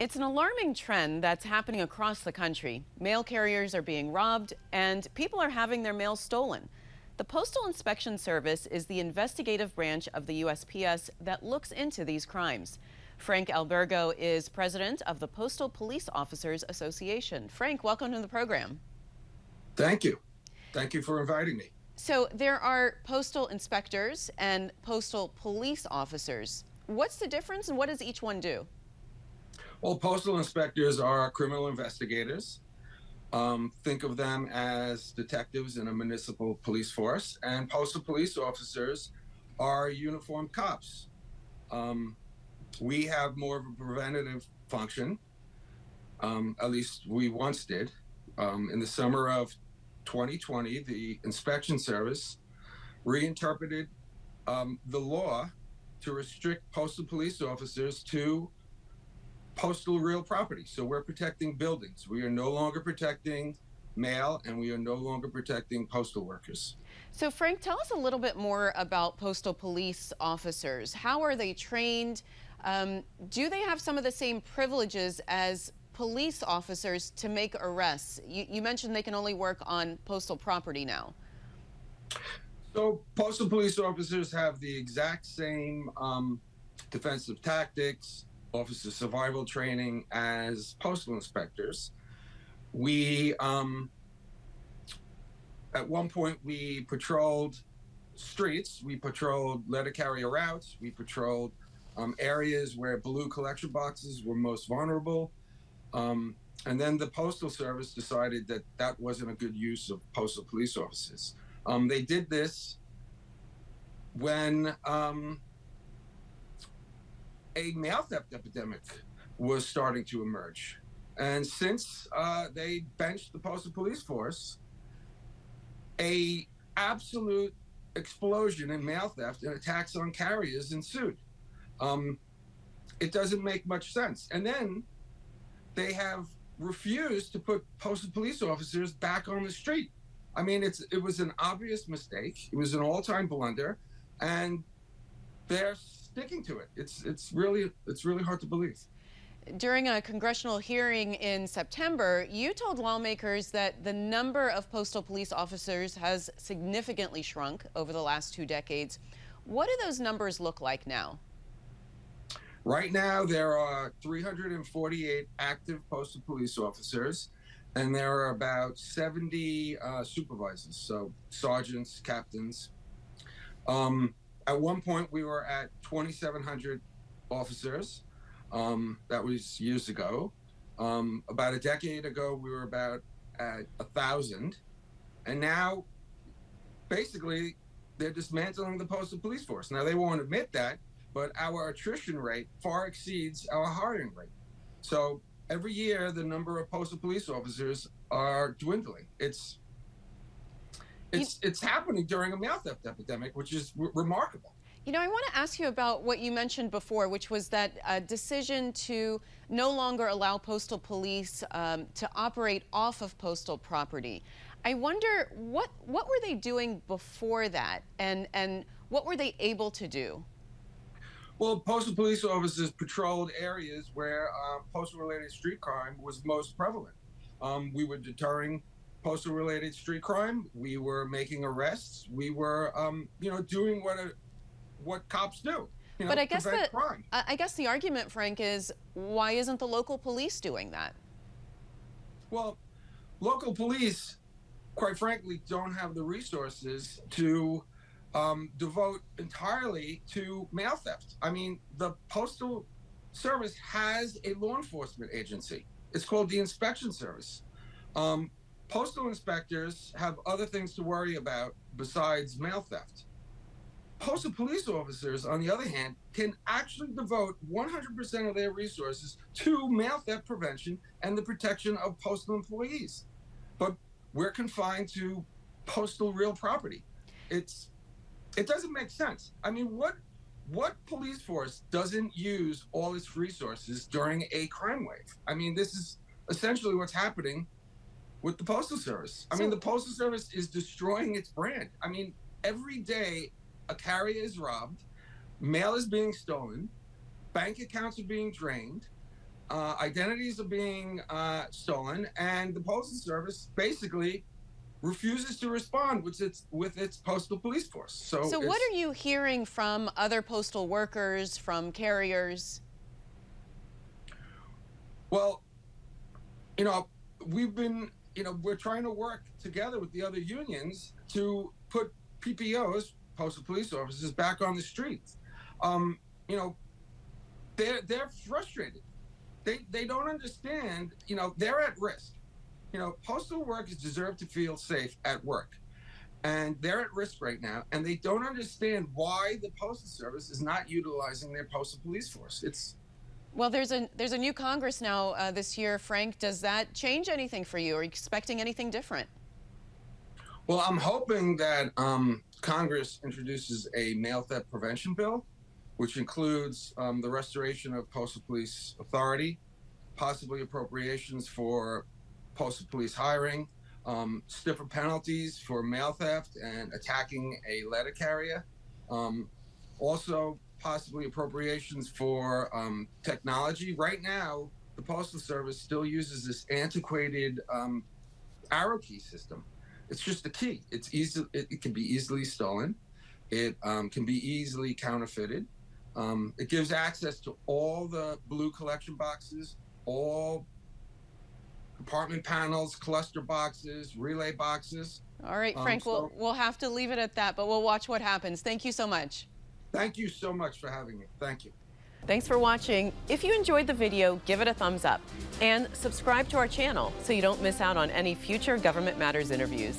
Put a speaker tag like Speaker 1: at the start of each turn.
Speaker 1: It's an alarming trend that's happening across the country. Mail carriers are being robbed and people are having their mail stolen. The Postal Inspection Service is the investigative branch of the USPS that looks into these crimes. Frank Albergo is president of the Postal Police Officers Association. Frank, welcome to the program.
Speaker 2: Thank you. Thank you for inviting me.
Speaker 1: So there are postal inspectors and postal police officers. What's the difference and what does each one do?
Speaker 2: Well, postal inspectors are criminal investigators. Think of them as detectives in a municipal police force, and postal police officers are uniformed cops. We have more of a preventative function, at least we once did. In the summer of 2020, the inspection service reinterpreted the law to restrict postal police officers to postal real property. So we're protecting buildings. We are no longer protecting mail, and we are no longer protecting postal workers.
Speaker 1: So Frank, tell us a little bit more about postal police officers. How are they trained? Do they have some of the same privileges as police officers to make arrests? You mentioned they can only work on postal property now.
Speaker 2: So postal police officers have the exact same defensive tactics, officer survival training as postal inspectors. We, at one point, we patrolled streets, we patrolled letter carrier routes, we patrolled areas where blue collection boxes were most vulnerable. And then the Postal Service decided that that wasn't a good use of postal police officers. They did this when a mail theft epidemic was starting to emerge. And since they benched the postal police force, a absolute explosion in mail theft and attacks on carriers ensued. It doesn't make much sense. And then they have refused to put postal police officers back on the street. I mean, it was an obvious mistake. It was an all-time blunder, and they're sticking to it. It's really hard to believe.
Speaker 1: During a congressional hearing in September, you told lawmakers that the number of postal police officers has significantly shrunk over the last 2 decades. What do those numbers look like now?
Speaker 2: Right now, there are 348 active postal police officers, and there are about 70 supervisors, so sergeants, captains. At one point, we were at 2,700 officers. That was years ago. About a decade ago, we were about at 1,000. And now, basically, they're dismantling the postal police force. Now, they won't admit that, but our attrition rate far exceeds our hiring rate. So every year, the number of postal police officers are dwindling. It's happening during a mail theft epidemic, which is remarkable.
Speaker 1: You know, I want to ask you about what you mentioned before, which was that decision to no longer allow postal police to operate off of postal property. I wonder, what were they doing before that, and what were they able to do?
Speaker 2: Well, postal police officers patrolled areas where postal-related street crime was most prevalent. We were deterring postal-related street crime. We were making arrests. We were, doing what cops do.
Speaker 1: But I guess the argument, Frank, is why isn't the local police doing that?
Speaker 2: Well, local police, quite frankly, don't have the resources to devote entirely to mail theft. I mean, the Postal Service has a law enforcement agency. It's called the Inspection Service. Postal inspectors have other things to worry about besides mail theft. Postal police officers, on the other hand, can actually devote 100% of their resources to mail theft prevention and the protection of postal employees. But we're confined to postal real property. It doesn't make sense. I mean, what police force doesn't use all its resources during a crime wave? I mean, this is essentially what's happening with the Postal Service. I mean, the Postal Service is destroying its brand. I mean, every day a carrier is robbed, mail is being stolen, bank accounts are being drained, identities are being stolen, and the Postal Service basically refuses to respond with its postal police force. So
Speaker 1: what are you hearing from other postal workers, from carriers?
Speaker 2: Well, we've been, we're trying to work together with the other unions to put PPOs, postal police officers, back on the streets. They're frustrated. They don't understand, they're at risk. Postal workers deserve to feel safe at work. And they're at risk right now, and they don't understand why the Postal Service is not utilizing their postal police force.
Speaker 1: Well, there's a new Congress now this year, Frank. Does that change anything for you? Are you expecting anything different?
Speaker 2: Well, I'm hoping that Congress introduces a mail theft prevention bill, which includes the restoration of Postal Police Authority, possibly appropriations for Postal Police hiring, stiffer penalties for mail theft and attacking a letter carrier, also possibly appropriations for technology. Right now, the Postal Service still uses this antiquated arrow key system. It's just a key. It can be easily stolen. It can be easily counterfeited. It gives access to all the blue collection boxes, all compartment panels, cluster boxes, relay boxes.
Speaker 1: All right, Frank, we'll have to leave it at that, but we'll watch what happens. Thank you so much.
Speaker 2: Thank you so much for having me. Thank you.
Speaker 1: Thanks for watching. If you enjoyed the video, give it a thumbs up and subscribe to our channel so you don't miss out on any future Government Matters interviews.